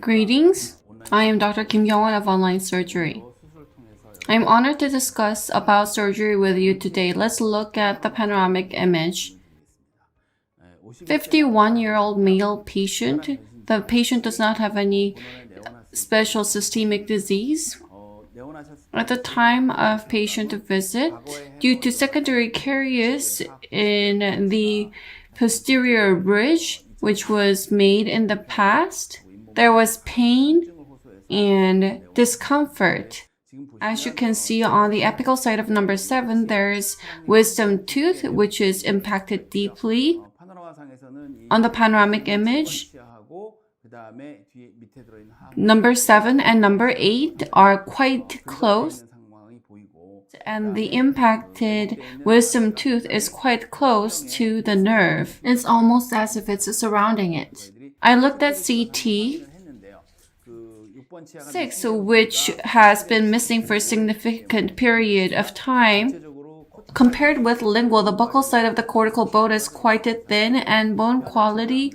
Greetings, I am Dr. Kim Young-won of Online Surgery. I am honored to discuss about surgery with you today. Let's look at the panoramic image. 51-year-old male patient. The patient does not have any special systemic disease. At the time of patient visit, due to secondary caries in the posterior bridge, which was made in the past, there was pain and discomfort. As you can see on the apical side of number 7, there is wisdom tooth, which is impacted deeply. On the panoramic image, number 7 and number 8 are quite close, and the impacted wisdom tooth is quite close to the nerve. It's almost as if it's surrounding it. I looked at CT 6, which has been missing for a significant period of time. Compared with lingual, the buccal side of the cortical bone is quite thin, and bone quality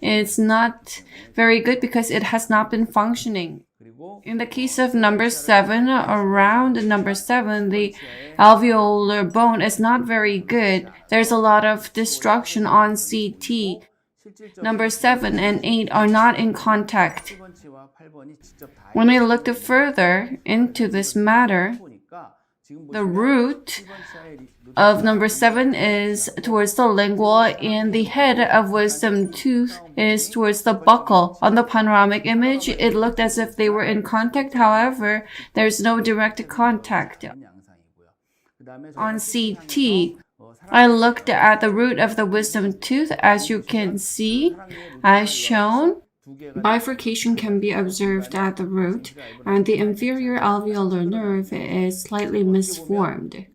is not very good because it has not been functioning. In the case of number 7, around number 7, the alveolar bone is not very good. There's a lot of destruction on CT. Number 7 and 8 are not in contact. When I looked further into this matter, the root of number 7 is towards the lingual, and the head of wisdom tooth is towards the buccal. On the panoramic image, it looked as if they were in contact. However, there's no direct contact. On CT, I looked at the root of the wisdom tooth. As you can see, as shown, bifurcation can be observed at the root, and the inferior alveolar nerve is slightly misformed.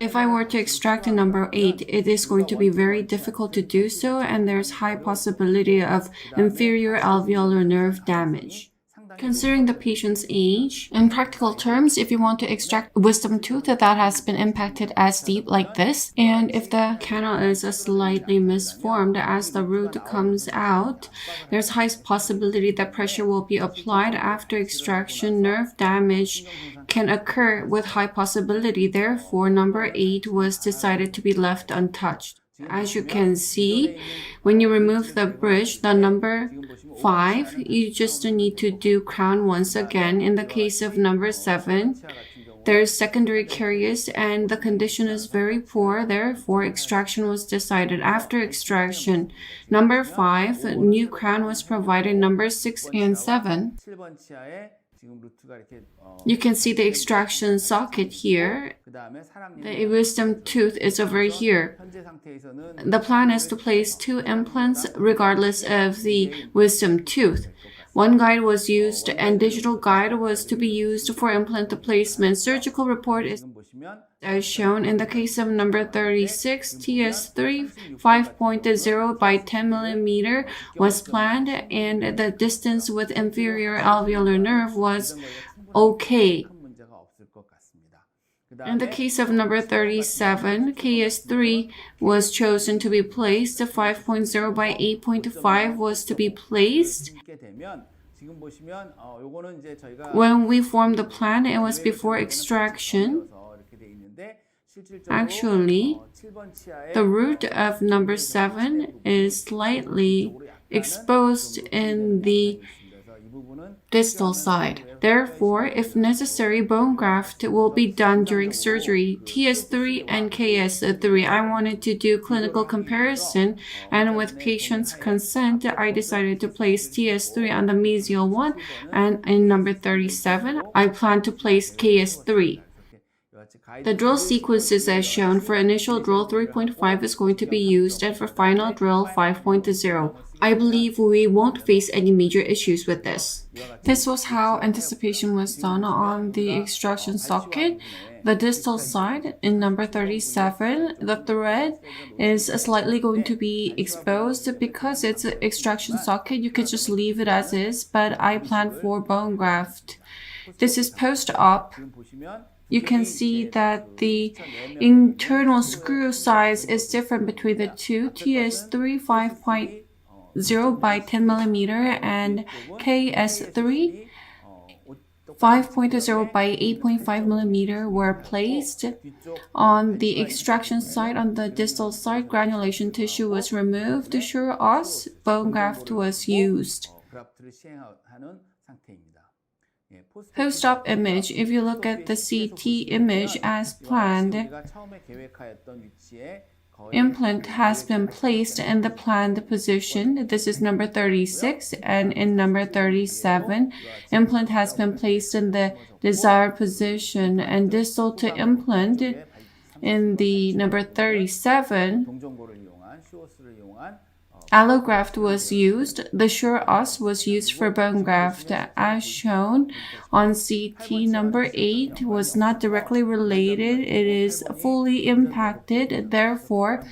If I were to extract the number 8, it is going to be very difficult to do so, and there's high possibility of inferior alveolar nerve damage. Considering the patient's age, in practical terms, if you want to extract wisdom tooth that has been impacted as deep like this, and if the canal is slightly misformed as the root comes out, there's high possibility that pressure will be applied after extraction. Nerve damage can occur with high possibility. Therefore, number 8 was decided to be left untouched. As you can see, when you remove the bridge, the number 5, you just need to do crown once again. In the case of number 7, there's secondary caries and the condition is very poor. Therefore, extraction was decided. After extraction, number 5, new crown was provided. Number 6 and 7. You can see the extraction socket here. The wisdom tooth is over here. The plan is to place 2 implants regardless of the wisdom tooth. OneGuide was used and digital guide was to be used for implant placement. Surgical report is as shown. In the case of number 36, TSⅢ 5.0 by 10 mm was planned, and the distance with inferior alveolar nerve was okay. In the case of number 37, KSⅢ was chosen to be placed. 5.0 by 8.5 was to be placed. When we formed the plan, it was before extraction. Actually, the root of number 7 is slightly exposed in the distal side. Therefore, if necessary, bone graft will be done during surgery. TSⅢ and KSⅢ. I wanted to do clinical comparison, and with patient's consent, I decided to place TSⅢ on the mesial one, and in number 37, I plan to place KSⅢ. The drill sequence is as shown. For initial drill 3.5 is going to be used, and for final drill 5.0. I believe we won't face any major issues with this. This was how anticipation was done on the extraction socket. The distal side in number 37, the thread is slightly going to be exposed because it's an extraction socket. You could just leave it as is, but I plan for bone graft. This is post-op. You can see that the internal screw size is different between the two. TSⅢ 5.0 by 10 millimeter and KSⅢ 5.0 by 8.5 millimeter were placed. On the extraction site, on the distal side, granulation tissue was removed. Sure os bone graft was used. Post-op image. If you look at the CT image as planned, implant has been placed in the planned position. This is number 36, and in number 37, implant has been placed in the desired position, and distal to implant in the number 37, allograft was used. The sure os was used for bone graft. As shown on CT number 8 was not directly related. It is fully impacted. Therefore,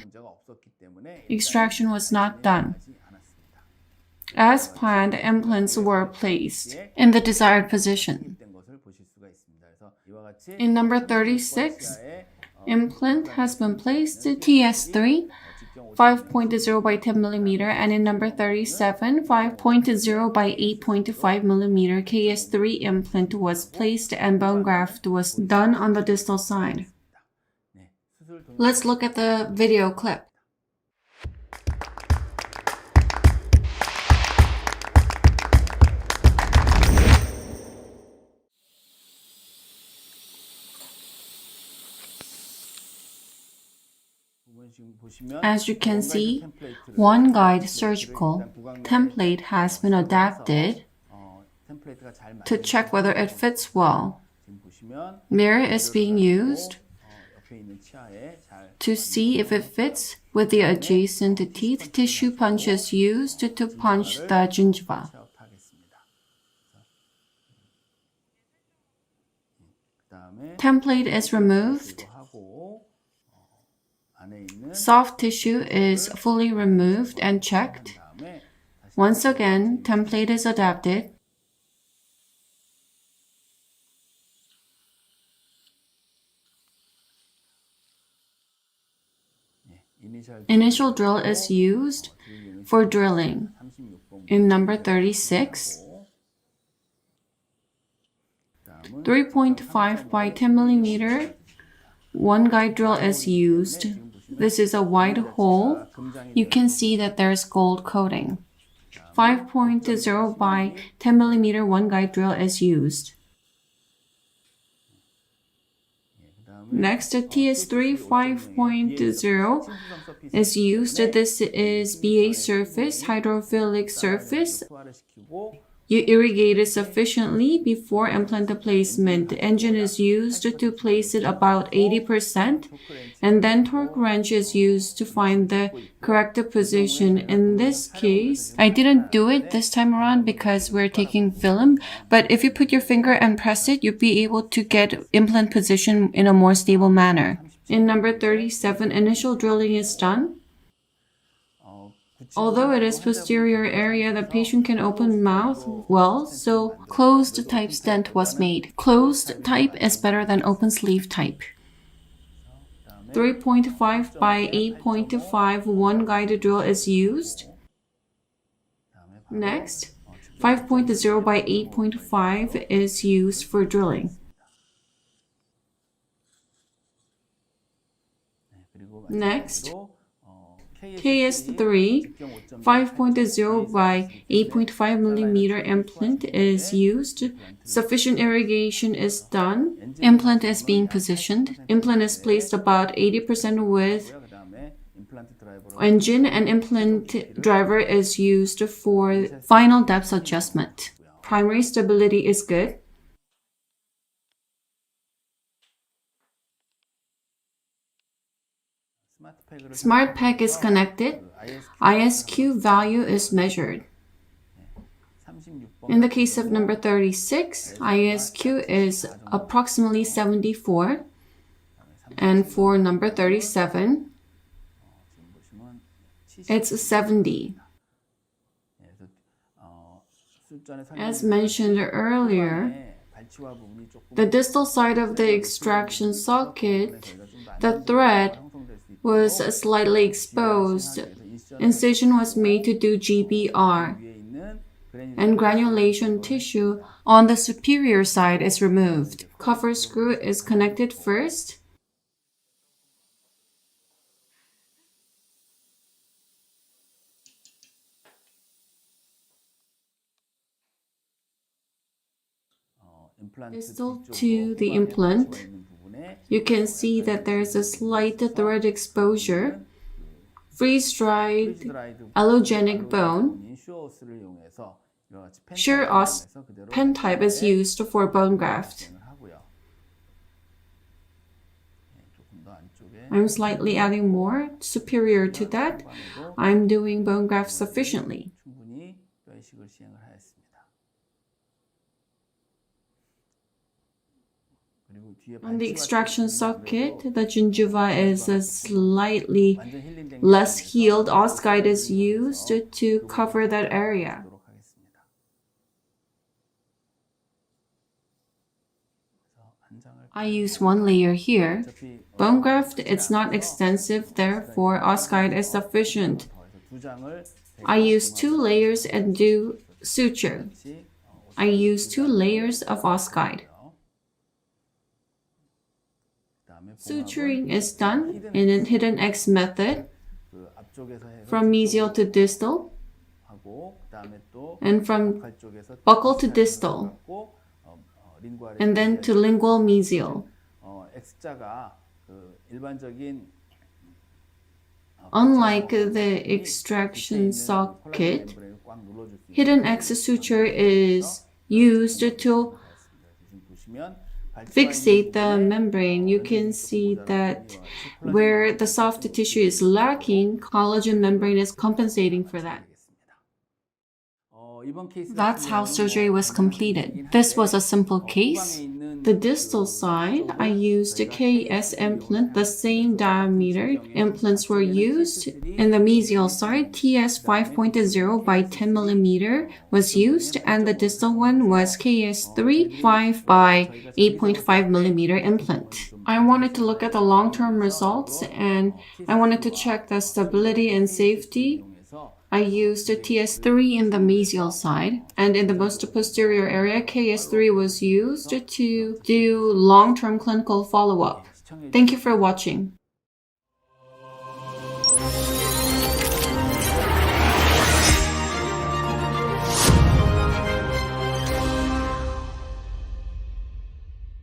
extraction was not done. As planned, implants were placed in the desired position. In number 36, implant has been placed TSⅢ, 5.0 by 10 millimeter, and in number 37, 5.0 by 8.5 millimeter KSⅢ implant was placed and bone graft was done on the distal side. Let's look at the video clip. As you can see, OneGuide surgical template has been adapted to check whether it fits well. Mirror is being used to see if it fits with the adjacent teeth. Tissue punch is used to punch the gingiva. Template is removed. Soft tissue is fully removed and checked. Once again, template is adapted. Initial drill is used for drilling. In number 36, 3.5 by 10 millimeter OneGuide drill is used. This is a wide hole. You can see that there's gold coating. 5.0 by 10 millimeter OneGuide drill is used. Next, a TSⅢ 5.0 is used. This is BA surface, hydrophilic surface. You irrigate it sufficiently before implant placement. The engine is used to place it about 80%, and then torque wrench is used to find the correct position. In this case, I didn't do it this time around because we're taking film, but if you put your finger and press it, you'll be able to get implant position in a more stable manner. In number 37, initial drilling is done. Although it is posterior area, the patient can open mouth well, so closed type stent was made. Closed type is better than open sleeve type. 3.5 by 8.5 OneGuide drill is used. Next, 5.0 by 8.5 is used for drilling. Next, KSⅢ 5.0 by 8.5 millimeter implant is used. Sufficient irrigation is done. Implant is being positioned. Implant is placed about 80% with engine, and implant driver is used for final depth adjustment. Primary stability is good. Smart pack is connected. ISQ value is measured. In the case of number 36, ISQ is approximately 74. And for number 37, it's 70. As mentioned earlier, the distal side of the extraction socket, the thread was slightly exposed. Incision was made to do GBR, and granulation tissue on the superior side is removed. Cover screw is connected first. Distal to the implant, you can see that there's a slight thread exposure. Freeze-dried allogenic bone. Sure Osstem type is used for bone graft. I'm slightly adding more. Superior to that, I'm doing bone graft sufficiently. On the extraction socket, the gingiva is slightly less healed. OssGuide is used to cover that area. I use one layer here. Bone graft, it's not extensive, therefore OssGuide is sufficient. I use 2 layers and do suture. I use 2 layers of OssGuide. Suturing is done in a hidden X method from mesial to distal and from buccal to distal and then to lingual mesial. Unlike the extraction socket, hidden X suture is used to fixate the membrane. You can see that where the soft tissue is lacking, collagen membrane is compensating for that. That's how surgery was completed. This was a simple case. The distal side, I used a KS implant, the same diameter implants were used. In the mesial side, TS 5.0 by 10 millimeter was used, and the distal one was KS3 5 by 8.5 millimeter implant. I wanted to look at the long-term results, and I wanted to check the stability and safety. I used a TS3 in the mesial side, and in the most posterior area, KS3 was used to do long-term clinical follow-up. Thank you for watching.